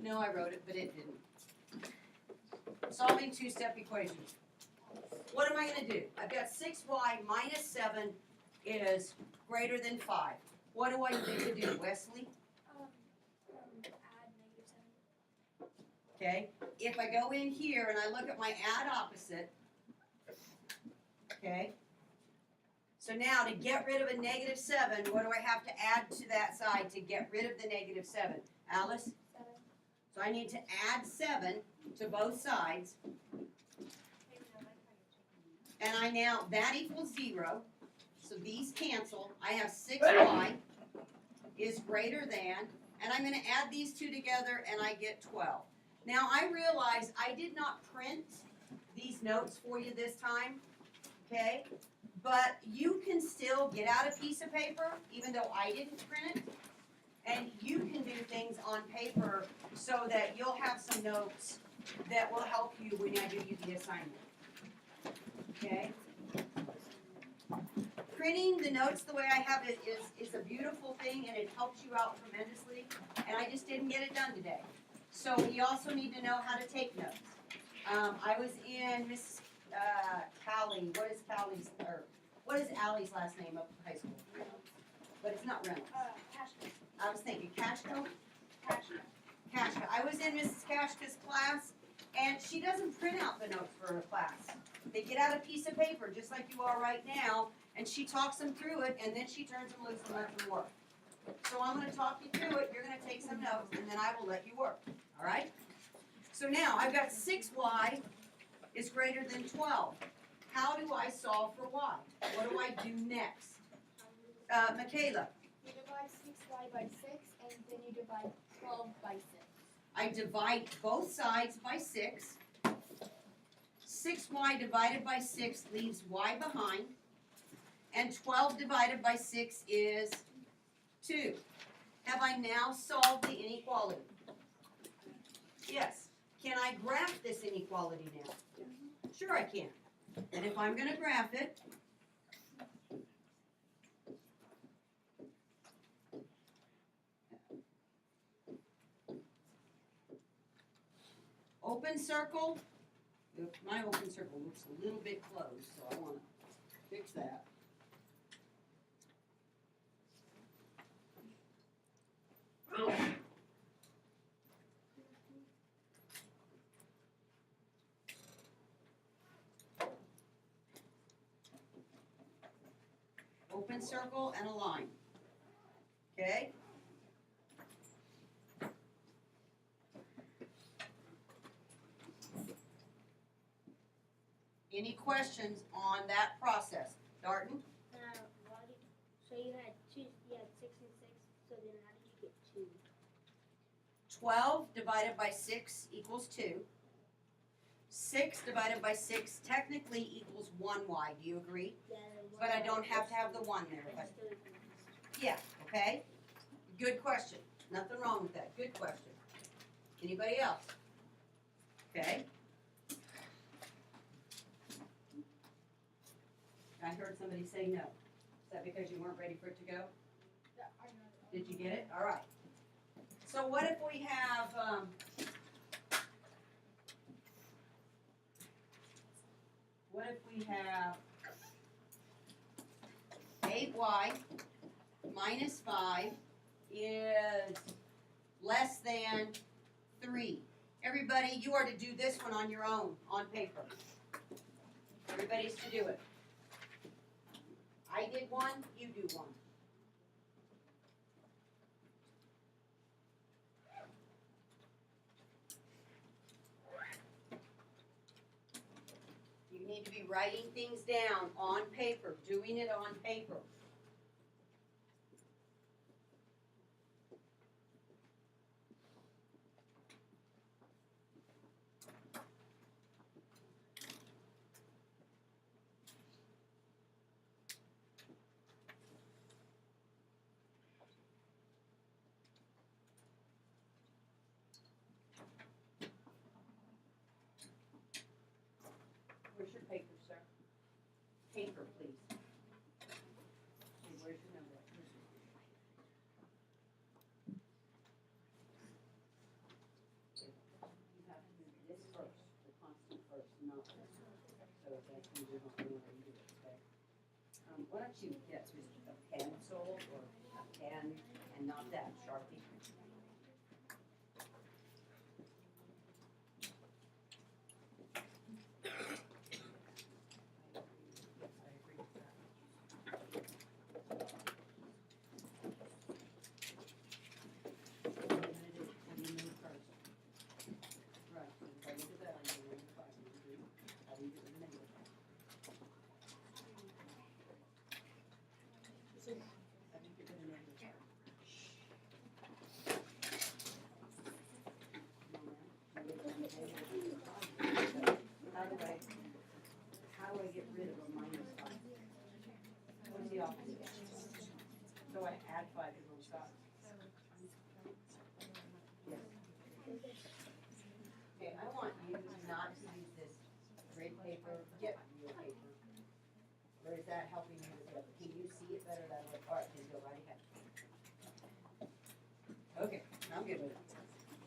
No, I wrote it, but it didn't. Solving two-step equations. What am I going to do? I've got 6y minus 7 is greater than 5. What do I need to do, Wesley? Add -7. Okay, if I go in here and I look at my add opposite, okay, so now to get rid of a -7, what do I have to add to that side to get rid of the -7? Alice? 7. So I need to add 7 to both sides, and I now, that equals 0, so these cancel. I have 6y is greater than, and I'm going to add these two together and I get 12. Now I realize I did not print these notes for you this time, okay? But you can still get out a piece of paper, even though I didn't print it, and you can do things on paper so that you'll have some notes that will help you when I do you the assignment, okay? Printing the notes the way I have it is a beautiful thing, and it helps you out tremendously, and I just didn't get it done today. So we also need to know how to take notes. I was in Miss Callie, what is Allie's last name up at high school? But it's not Reynolds. Kashka. I was thinking Kashko? Kashka. Kashka. I was in Mrs. Kashka's class, and she doesn't print out the notes for her class. They get out a piece of paper, just like you are right now, and she talks them through it, and then she turns them loose and lets them work. So I'm going to talk you through it, you're going to take some notes, and then I will let you work. All right? So now, I've got 6y is greater than 12. How do I solve for y? What do I do next? Michaela, You divide 6y by 6, and then you divide 12 by 6. I divide both sides by 6. 6y divided by 6 leaves y behind. And 12 divided by 6 is 2. Have I now solved the inequality? Yes. Can I graph this inequality now? Sure I can. And if I'm going to graph it, open circle, my open circle looks a little bit closed, so I want to fix that. Open circle and a line. Okay? Any questions on that process? Darton? So you had 6 and 6, so then how did you get 2? 12 divided by 6 equals 2. 6 divided by 6 technically equals 1y. Do you agree? Yeah, But I don't have to have the 1 there. Yeah, okay? Good question. Nothing wrong with that. Good question. Anybody else? Okay. I heard somebody say no. Is that because you weren't ready for it to go? Yeah, I know. Did you get it? All right. So what if we have, what if we have 8y minus 5 is less than 3. Everybody, you are to do this one on your own, on paper. Everybody's to do it. I did one, you do one. You need to be writing things down on paper, doing it on paper. Where's your paper, sir? Paper, please. to get with a pencil or a pen and not that Sharpie. How do I get rid of a minus 5? What is the opposite? So I add 5 to both sides. Yes. Okay, I want you not to use this grid paper, get real paper. Or is that helping you with it? Can you see it better that way? All right, then go right ahead. Okay, I'm good with it.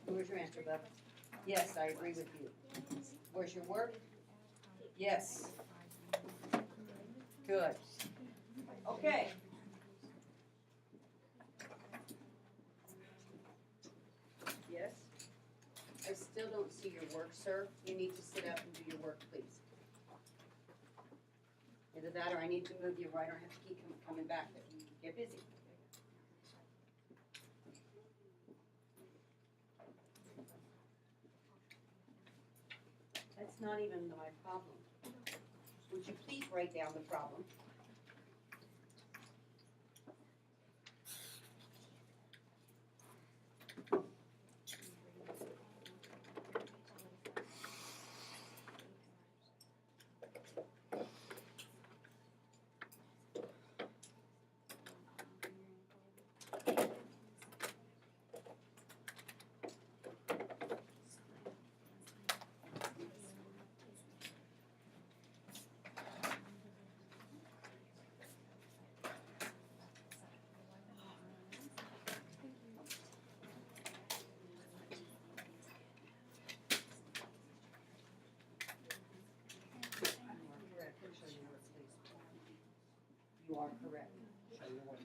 Where's your answer, Beth? Yes, I agree with you. Where's your work? Yes. Good. Okay. Yes? I still don't see your work, sir. You need to sit up and do your work, please. Either that or I need to move you right or I have to keep coming back, but you get busy. That's not even my problem. Would you please write down the problem? You are correct. Show your work.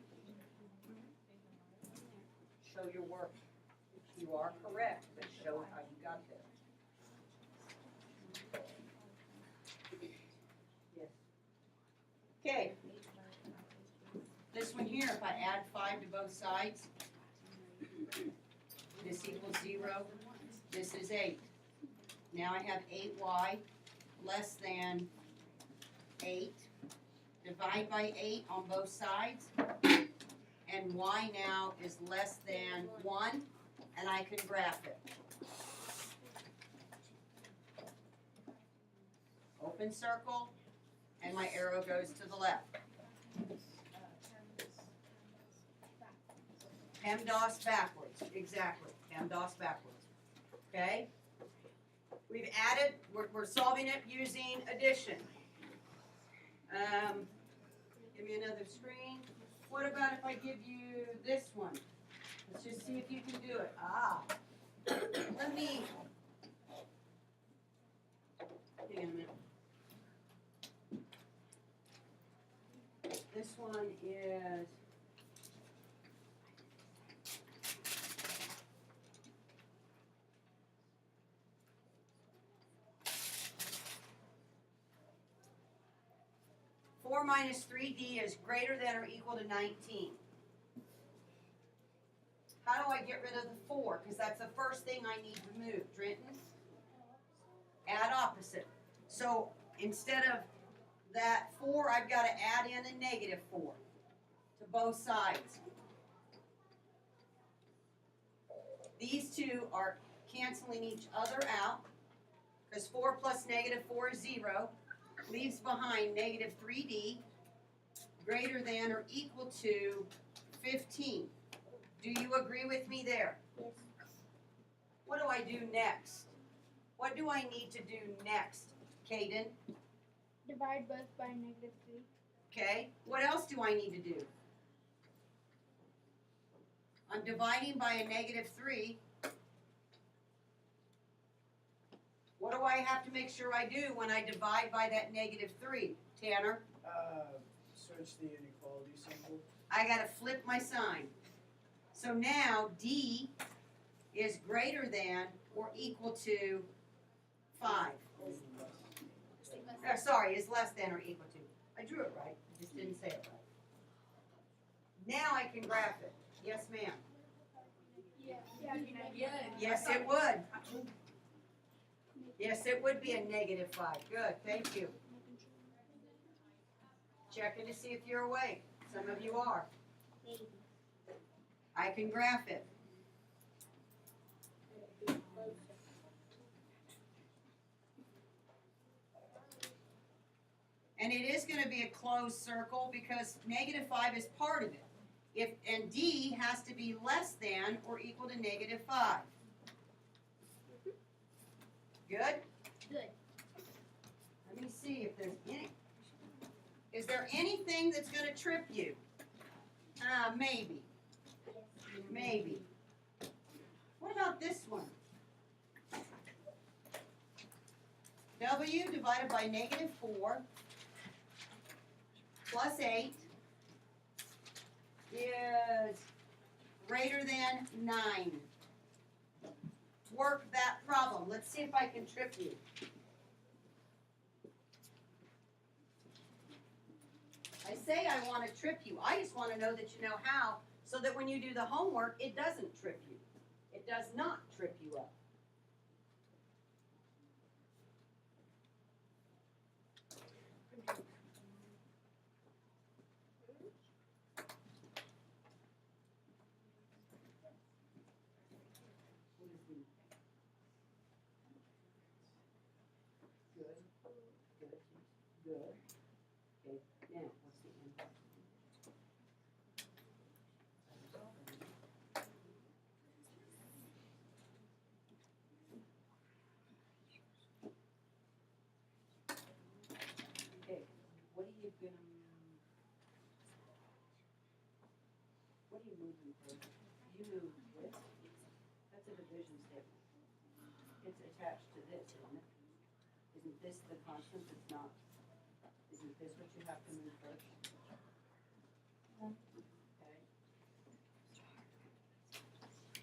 Show your work. You are correct, but show how you got there. Yes. Okay. This one here, if I add 5 to both sides, this equals 0. This is 8. Now I have 8y less than 8. Divide by 8 on both sides, and y now is less than 1, and I can graph it. Open circle, and my arrow goes to the left. PEMDAS backwards, exactly, PEMDAS backwards, okay? We've added, we're solving it using addition. Give me another screen. What about if I give you this one? Let's just see if you can do it. Let me, hang on a minute. This one is, four minus 3D is greater than or equal to 19. How do I get rid of the 4? Because that's the first thing I need to move. Trenton? Add opposite. So instead of that 4, I've got to add in a negative 4 to both sides. These two are canceling each other out because 4 plus negative 4 is 0. Leaves behind negative 3D greater than or equal to 15. Do you agree with me there? Yes. What do I do next? What do I need to do next, Caden? Divide both by negative 3. Okay, what else do I need to do? I'm dividing by a negative 3. What do I have to make sure I do when I divide by that negative 3, Tanner? So So it's the inequality symbol. I gotta flip my sign. So now D is greater than or equal to 5. Sorry, is less than or equal to. I drew it right, I just didn't say it right. Now I can graph it. Yes, ma'am. Yes, it would. Yes, it would be a -5. Good, thank you. Checking to see if you're awake. Some of you are. Maybe. I can graph it. And it is going to be a closed circle because -5 is part of it. And D has to be less than or equal to -5. Good? Good. Let me see if there's any. Is there anything that's going to trip you? Maybe. Maybe. What about this one? W divided by -4 plus 8 is greater than 9. Work that problem. Let's see if I can trip you. I say I want to trip you. I just want to know that you know how, so that when you do the homework, it doesn't trip you. It does not trip you up. Good. Okay, now, what's the end? Okay, what are you moving for? You move this, that's a division statement. It's attached to this, isn't it? Isn't this the constant that's not? Isn't this what you have to move first? Okay.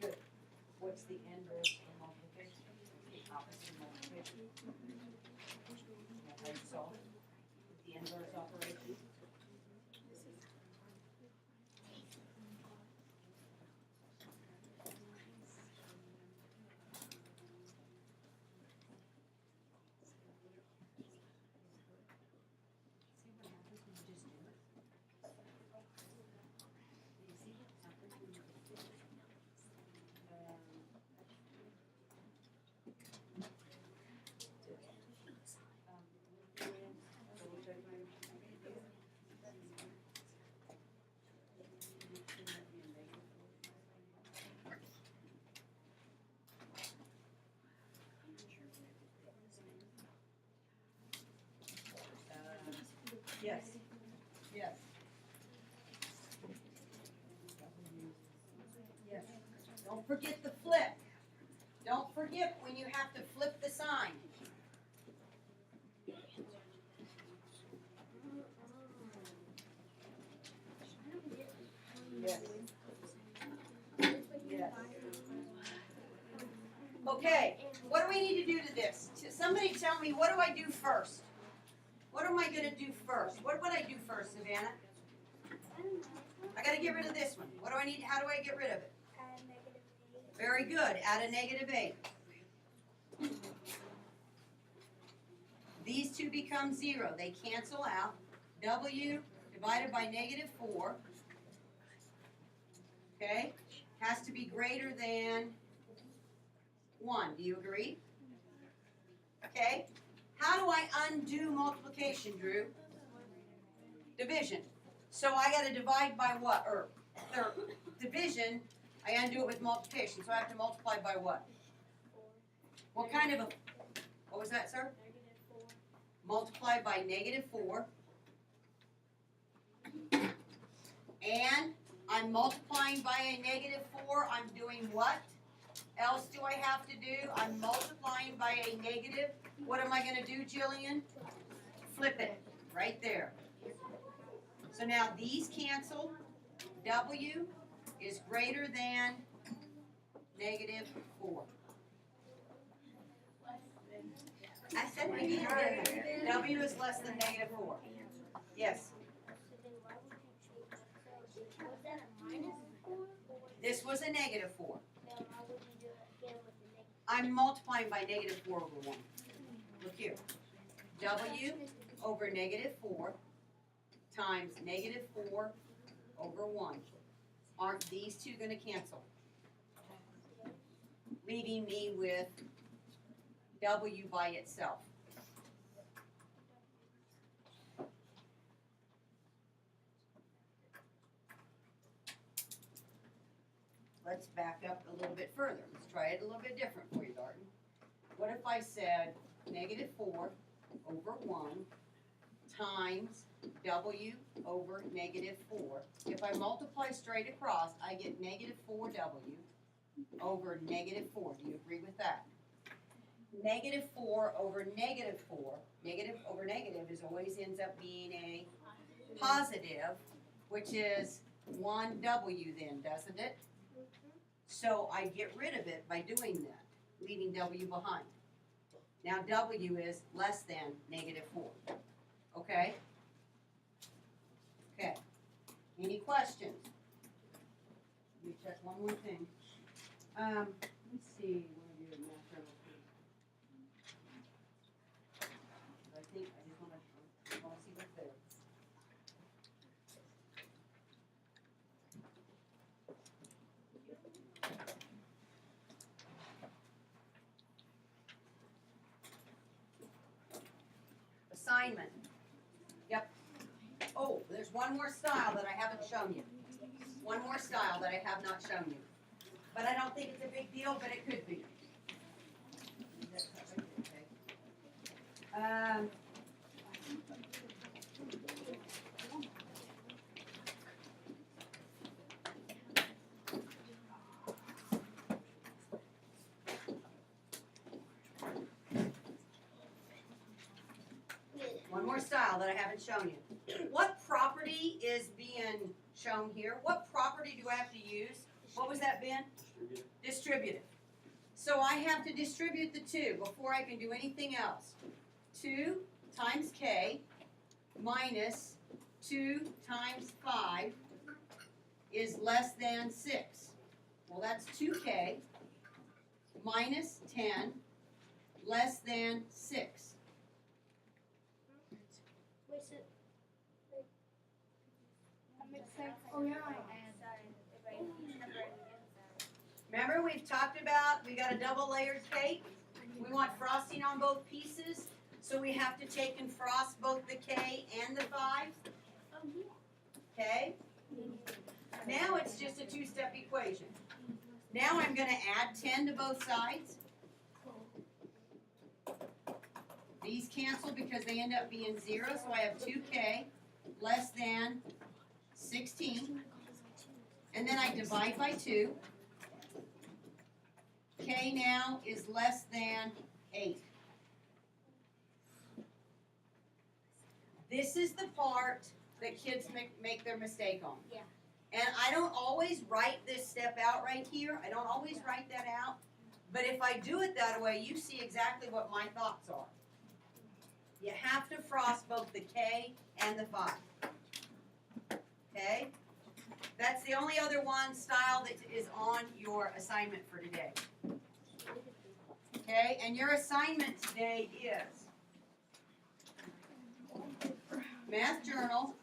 Good. What's the inverse of multiplication? The opposite of multiplication? How you solve it? The inverse operation? Yes. Yes. Yes. Don't forget the flip. Don't forget when you have to flip the sign. Yes. Yes. Okay, what do we need to do to this? Somebody tell me, what do I do first? What am I going to do first? What would I do first, Savannah? I got to get rid of this one. What do I need? How do I get rid of it? Add -8. Very good. Add a -8. These two become 0. They cancel out. W divided by -4. Okay? Has to be greater than 1. Do you agree? Okay? How do I undo multiplication, Drew? Division. So I got to divide by what? Or division, I undo it with multiplication. So I have to multiply by what? 4. What kind of a, what was that, sir? -4. Multiply by -4. And I'm multiplying by a -4. I'm doing what else do I have to do? I'm multiplying by a negative. What am I going to do, Jillian? Flip it right there. So now these cancel. W is greater than -4. I said it again. W is less than -4. Yes. So then why would you change that? So was that a -4? This was a -4. Then why would you do it again with the negative? I'm multiplying by -4 over 1. Look here. W over -4 times -4 over 1. Aren't these two going to cancel? Leaving me with W by itself. Let's back up a little bit further. Let's try it a little bit different for you, Darton. What if I said -4 over 1 times W over -4? If I multiply straight across, I get -4W over -4. Do you agree with that? -4 over -4, negative over negative is always ends up being a positive, which is 1W then, doesn't it? So I get rid of it by doing that, leaving W behind. Now W is less than -4, okay? Okay, any questions? Let me check one more thing. Let's see, what are your math journal please? I think, I just wanna see what's there. Assignment. Yep. Oh, there's one more style that I haven't shown you. One more style that I have not shown you. But I don't think it's a big deal, but it could be. One more style that I haven't shown you. What property is being shown here? What property do I have to use? What was that, Ben? Distributive. So I have to distribute the 2 before I can do anything else. 2 times k minus 2 times 5 is less than 6. Well, that's 2k minus 10 less than 6. Wait, so That makes sense. Oh, yeah. Remember we've talked about, we got a double layered cake. We want frosting on both pieces, so we have to take and frost both the K and the 5. Okay? Now it's just a 2-step equation. Now I'm going to add 10 to both sides. These cancel because they end up being 0, so I have 2K less than 16. And then I divide by 2. K now is less than 8. This is the part that kids make their mistake on. Yeah. And I don't always write this step out right here. I don't always write that out. But if I do it that way, you see exactly what my thoughts are. You have to frost both the K and the 5. Okay? That's the only other one style that is on your assignment for today. Okay? And your assignment today is Math Journal,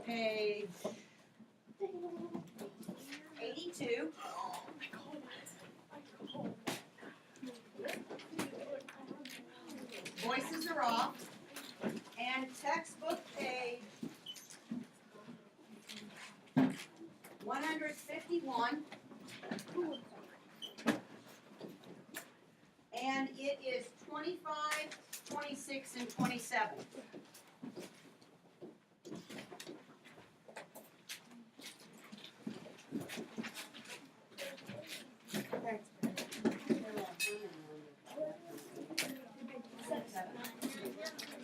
page 82. Voices are off. And textbook page 151. And it is 25, 26, and 27.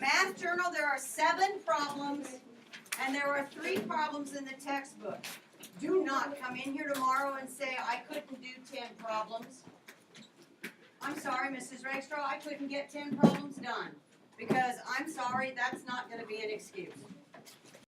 Math Journal, there are 7 problems And there are 3 problems in the textbook. Do not come in here tomorrow and say, I couldn't do 10 problems. I'm sorry, Mrs. Rakestraw, I couldn't get 10 problems done. Because I'm sorry, that's not gonna be an excuse.